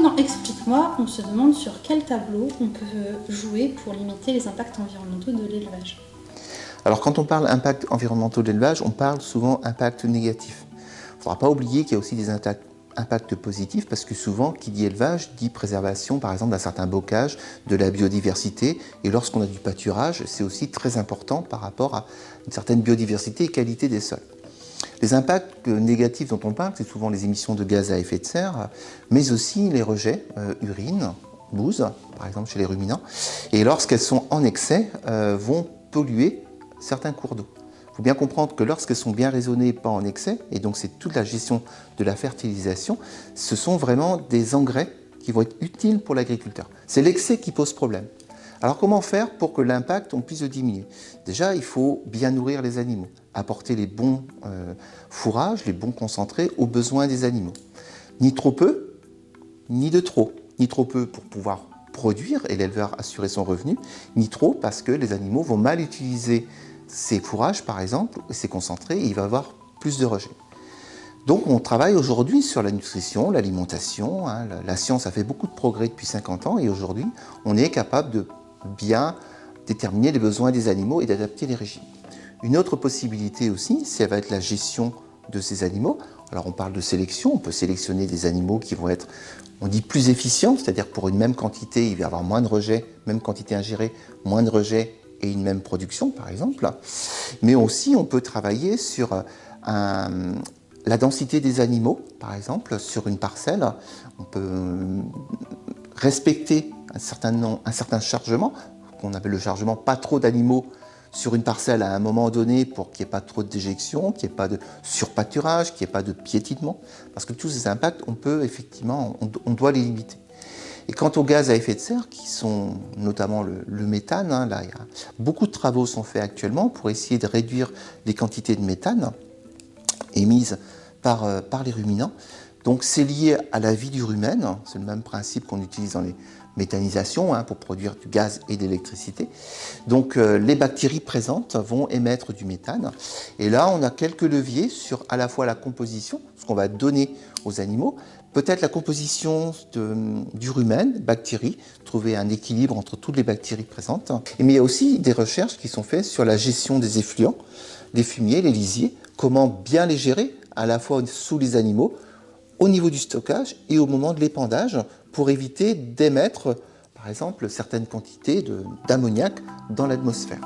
dans Explique-moi, on se demande sur quel tableau on peut jouer pour limiter les impacts environnementaux de l'élevage. Alors quand on parle impact environnementaux de l'élevage, on parle souvent impact négatif. Il ne faudra pas oublier qu'il y a aussi des impacts positifs parce que souvent, qui dit élevage, dit préservation par exemple d'un certain bocage, de la biodiversité. Et lorsqu'on a du pâturage, c'est aussi très important par rapport à une certaine biodiversité et qualité des sols. Les impacts négatifs dont on parle, c'est souvent les émissions de gaz à effet de serre, mais aussi les rejets, urine, bouse, par exemple chez les ruminants, et lorsqu'elles sont en excès, vont polluer certains cours d'eau. Il faut bien comprendre que lorsqu'elles sont bien raisonnées, pas en excès, et donc c'est toute la gestion de la fertilisation, ce sont vraiment des engrais qui vont être utiles pour l'agriculteur. C'est l'excès qui pose problème. Alors comment faire pour que l'impact, on puisse le diminuer? Déjà, il faut bien nourrir les animaux, apporter les bons fourrages, les bons concentrés aux besoins des animaux. Ni trop peu, ni de trop. Ni trop peu pour pouvoir produire et l'éleveur assurer son revenu, ni trop parce que les animaux vont mal utiliser ces fourrages, par exemple, ces concentrés, et il va y avoir plus de rejets. Donc on travaille aujourd'hui sur la nutrition, l'alimentation. La science a fait beaucoup de progrès depuis 50 ans et aujourd'hui, on est capable de bien déterminer les besoins des animaux et d'adapter les régimes. Une autre possibilité aussi, ça va être la gestion de ces animaux. Alors on parle de sélection, on peut sélectionner des animaux qui vont être, on dit plus efficients, c'est-à-dire pour une même quantité, il va y avoir moins de rejets, même quantité ingérée, moins de rejets et une même production par exemple. Mais aussi on peut travailler sur la densité des animaux, par exemple, sur une parcelle. On peut respecter un certain chargement, qu'on appelle le chargement, pas trop d'animaux sur une parcelle à un moment donné pour qu'il n'y ait pas trop de déjection, qu'il n'y ait pas de surpâturage, qu'il n'y ait pas de piétinement. Parce que tous ces impacts, on peut effectivement, on doit les limiter. Et quant aux gaz à effet de serre, qui sont notamment le méthane, là, beaucoup de travaux sont faits actuellement pour essayer de réduire les quantités de méthane émises par les ruminants. Donc c'est lié à la vie du rumen, c'est le même principe qu'on utilise dans les méthanisations pour produire du gaz et de l'électricité. Donc les bactéries présentes vont émettre du méthane. Et là, on a quelques leviers sur à la fois la composition, ce qu'on va donner aux animaux, peut-être la composition du rumen, bactéries, trouver un équilibre entre toutes les bactéries présentes. Mais il y a aussi des recherches qui sont faites sur la gestion des effluents, les fumiers, les lisiers, comment bien les gérer, à la fois sous les animaux, au niveau du stockage et au moment de l'épandage, pour éviter d'émettre, par exemple, certaines quantités d'ammoniac dans l'atmosphère.